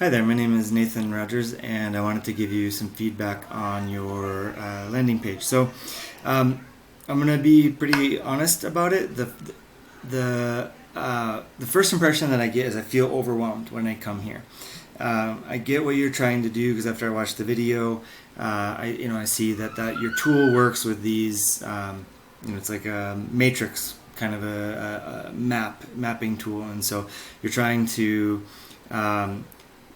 Hi there, my name is Nathan Rogers, and I wanted to give you some feedback on your landing page. I'm going to be pretty honest about it. The first impression that I get is I feel overwhelmed when I come here. I get what you're trying to do because after I watched the video, I see that your tool works with these. It's like a matrix kind of a mapping tool, and so you're trying to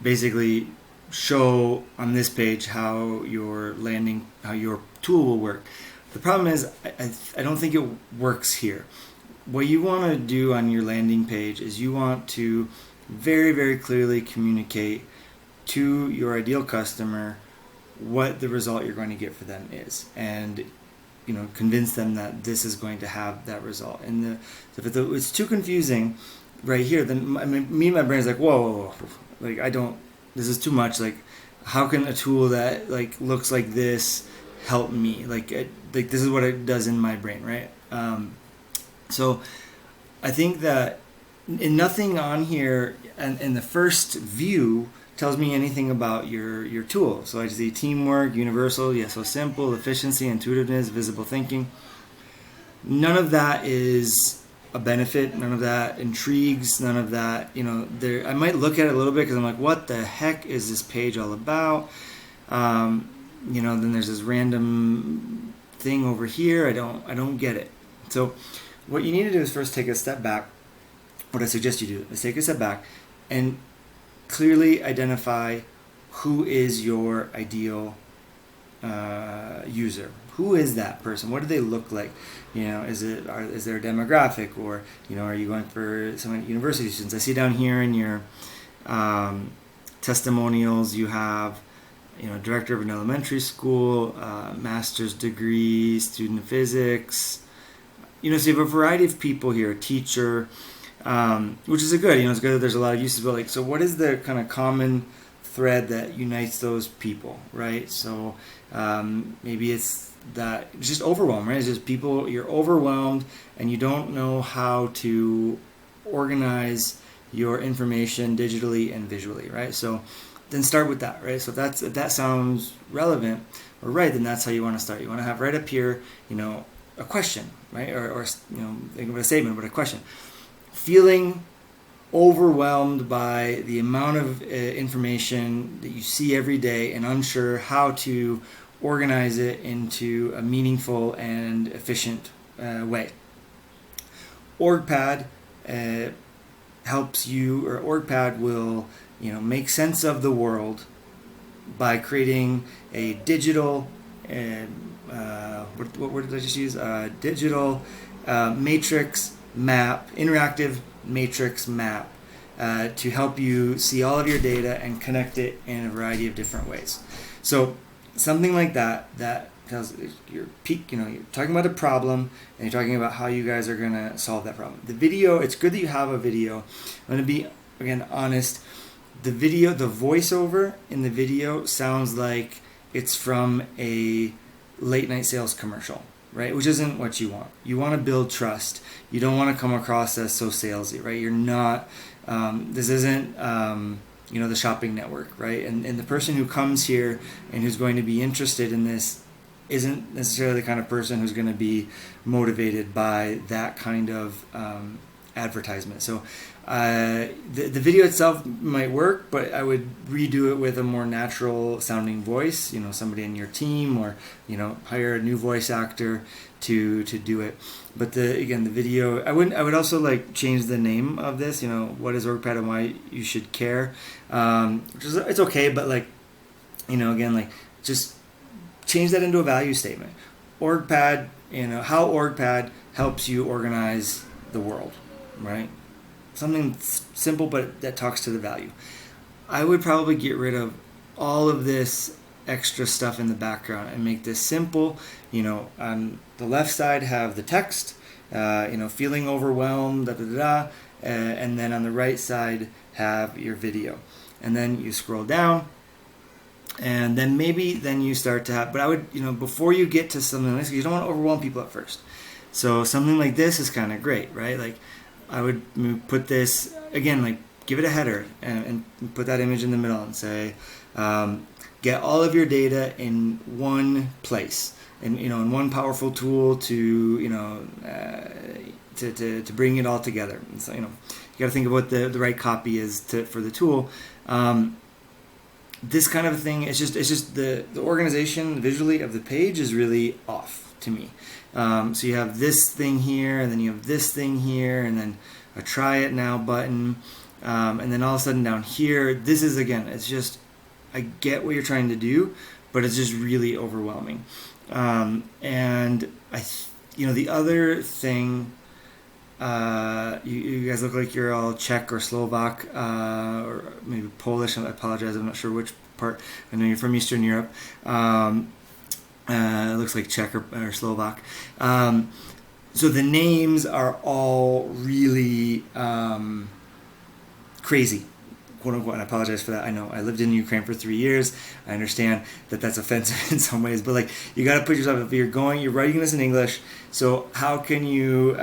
basically show on this page how your tool will work. The problem is I don't think it works here. What you want to do on your landing page is you want to very, very clearly communicate to your ideal customer what the result you're going to get for them is, and convince them that this is going to have that result. And if it's too confusing right here, then me and my brain is like, whoa, like this is too much. Like, how can a tool that looks like this help me? Like this is what it does in my brain, right? So I think that nothing on here and in the first view tells me anything about your tool. So I see teamwork, universal, yes, so simple, efficiency, intuitiveness, visible thinking. None of that is a benefit. None of that intrigues. None of that, I might look at it a little bit because I'm like, what the heck is this page all about? Then there's this random thing over here. I don't get it. So what you need to do is first take a step back. What I suggest you do is take a step back and clearly identify who is your ideal user. Who is that person? What do they look like? Is there a demographic, or are you going for some university students? I see down here in your testimonials you have director of an elementary school, master's degree, student of physics. So you have a variety of people here, a teacher, which is good. It's good that there's a lot of uses, but so what is the kind of common thread that unites those people, right? So maybe it's that it's just overwhelmed, right? It's just people, you're overwhelmed and you don't know how to organize your information digitally and visually, right? So then start with that, right? So if that sounds relevant or right, then that's how you want to start. You want to have right up here, a question, right? Or think of a statement, but a question. Feeling overwhelmed by the amount of information that you see every day and unsure how to organize it into a meaningful and efficient way. OrgPad helps you, or OrgPad will make sense of the world by creating a digital what word did I just use? Digital matrix map, interactive matrix map to help you see all of your data and connect it in a variety of different ways. So something like that tells your peak, you're talking about a problem and you're talking about how you guys are going to solve that problem. The video, it's good that you have a video. I'm going to be, again, honest. The voiceover in the video sounds like it's from a late night sales commercial, right? Which isn't what you want. You want to build trust. You don't want to come across as so salesy, right? You're not, this isn't, the shopping network, right? And the person who comes here and who's going to be interested in this isn't necessarily the kind of person who's going to be motivated by that kind of advertisement. So the video itself might work, but I would redo it with a more natural sounding voice, somebody in your team, or hire a new voice actor to do it. But the video, I would also change the name of this, what is OrgPad and why you should care, it's okay, but just change that into a value statement. OrgPad, how OrgPad helps you organize the world, right? Something simple, but that talks to the value. I would probably get rid of all of this extra stuff in the background and make this simple. On the left side have the text, feeling overwhelmed, and then on the right side have your video. And then you scroll down, and then you start to have, but I would, before you get to something like this, you don't want to overwhelm people at first. So something like this is kind of great, right? I would put this, again, give it a header and put that image in the middle and say, get all of your data in one place, and in one powerful tool to to bring it all together. And so you got to think of what the right copy is for the tool. This kind of thing, it's just the organization visually of the page is really off to me. So you have this thing here, and then you have this thing here, and then a try it now button, and then all of a sudden down here, this is, again, it's just, I get what you're trying to do, but it's just really overwhelming. And the other thing, you guys look like you're all Czech or Slovak, or maybe Polish. I apologize, I'm not sure which part. I know you're from Eastern Europe. It looks like Czech or Slovak. So the names are all really crazy, quote unquote, and I apologize for that. I know I lived in Ukraine for 3 years. I understand that that's offensive in some ways, but like, you got to put yourself, if you're writing this in English, so how can you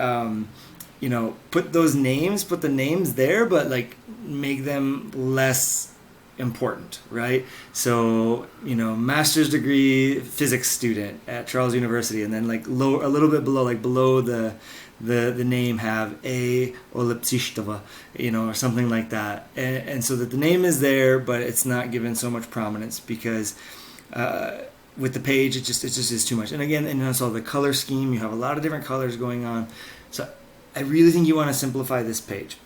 put the names there, but like make them less important, right? So, master's degree physics student at Charles University, and then like a little bit below, like below the name, have a Olipsishtova, or something like that, and so that the name is there, but it's not given so much prominence, because with the page, it just is too much. And again, and also the color scheme, you have a lot of different colors going on. So I really think you want to simplify this page.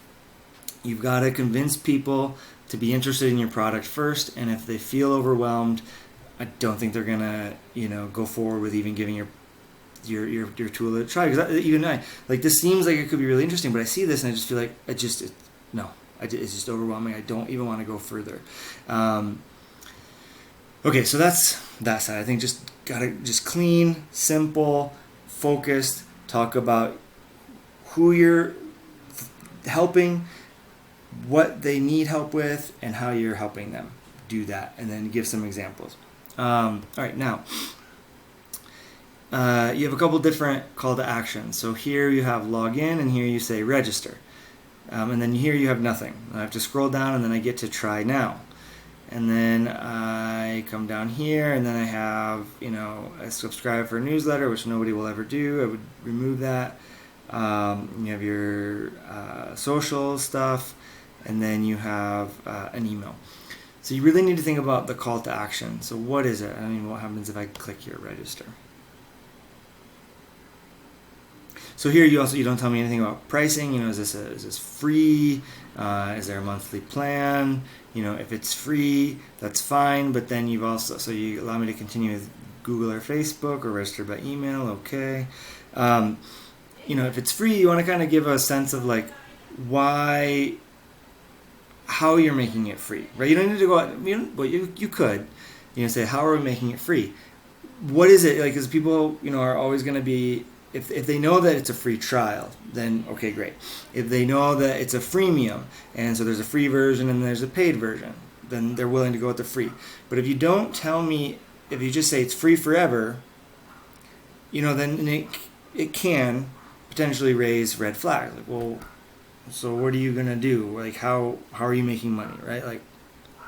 You've got to convince people to be interested in your product first, and if they feel overwhelmed, I don't think they're gonna go forward with even giving your tool a try. Because even I, like, this seems like it could be really interesting, but I see this and I just feel like it's just overwhelming. I don't even want to go further. Okay, so that's that side. I think just clean, simple, focused. Talk about who you're helping, what they need help with, and how you're helping them do that, and then give some examples. All right, now you have a couple different call to actions. So here you have log in, and here you say register, and then here you have nothing. I have to scroll down, and then I get to try now, and then I come down here, and then I have I subscribe for a newsletter, which nobody will ever do. I would remove that. You have your social stuff, and then you have an email. So you really need to think about the call to action. So what is it? What happens if I click here, register? So here you don't tell me anything about pricing. Is this free? Is there a monthly plan? If it's free, that's fine. But then you allow me to continue with Google or Facebook, or register by email. Okay. If it's free, you want to kind of give a sense of like how you're making it free, right? You don't need to go out, but you could, say, how are we making it free? What is it like? Because people, are always going to be, if they know that it's a free trial, then okay, great. If they know that it's a freemium, and so there's a free version and there's a paid version, then they're willing to go with the free. But if you don't tell me, if you just say it's free forever, then it can potentially raise red flags. Like, well, so what are you gonna do? Like, how are you making money, right? Like,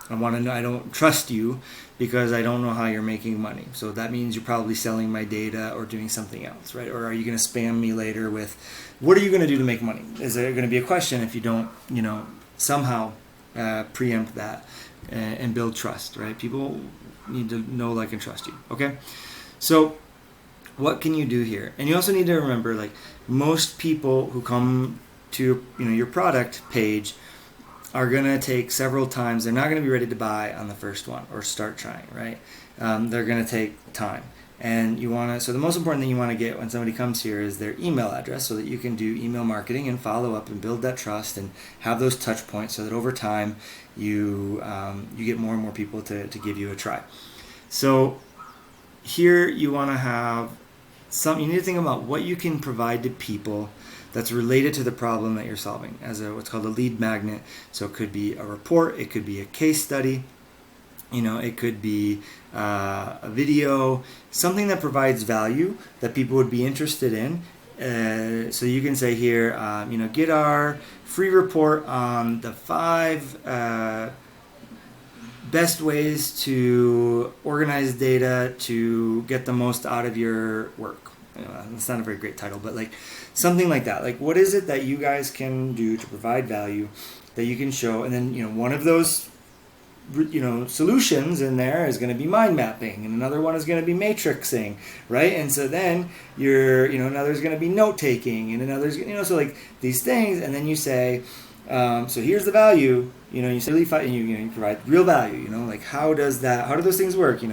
I want to know. I don't trust you because I don't know how you're making money. So that means you're probably selling my data or doing something else, right? Or are you gonna spam me later with, what are you gonna do to make money? Is there gonna be a question if you don't, somehow preempt that and build trust, right? People need to know, like, and trust you. Okay, so what can you do here? And you also need to remember, like, most people who come to your product page are gonna take several times. They're not gonna be ready to buy on the first one or start trying, right? They're gonna take time, and so the most important thing you want to get when somebody comes here is their email address, so that you can do email marketing and follow up and build that trust and have those touch points, so that over time you get more and more people to give you a try. So here you want to have you need to think about what you can provide to people that's related to the problem that you're solving as what's called a lead magnet. So it could be a report, it could be a case study, it could be a video, something that provides value that people would be interested in, So you can say here, get our free report on the 5 best ways to organize data to get the most out of your work. It's not a very great title, but like something like that. Like, what is it that you guys can do to provide value that you can show? And then, one of those solutions in there is going to be mind mapping, and another one is going to be matrixing, right? And so then another is going to be note taking, and another's so like these things, and then you say, so here's the value, you say you provide real value, like how do those things work?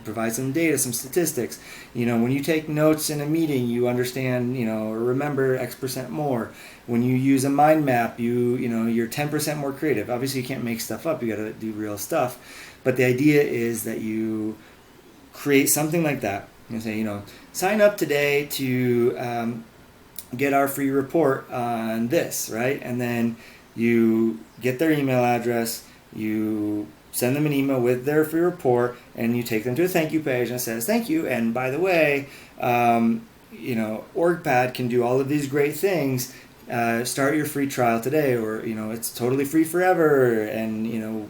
Provide some data, some statistics. When you take notes in a meeting, you understand, or remember X% more. When you use a mind map, you're 10% more creative. Obviously, you can't make stuff up. You got to do real stuff. But the idea is that you create something like that. You say, sign up today to get our free report on this, right? And then you get their email address, you send them an email with their free report, and you take them to a thank you page and it says, thank you, and by the way, OrgPad can do all of these great things. Start your free trial today, or it's totally free forever, and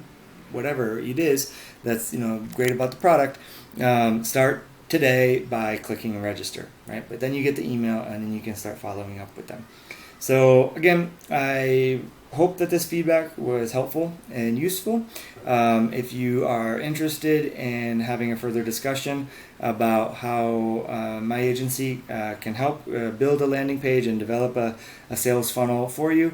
whatever it is that's great about the product. Start today by clicking register, right? But then you get the email, and then you can start following up with them. So again, I hope that this feedback was helpful and useful. If you are interested in having a further discussion about how my agency can help build a landing page and develop a sales funnel for you,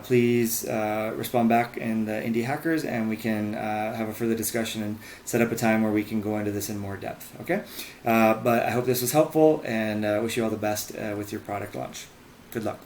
please respond back in the Indie Hackers, and we can have a further discussion and set up a time where we can go into this in more depth. Okay? But I hope this was helpful, and wish you all the best with your product launch. Good luck.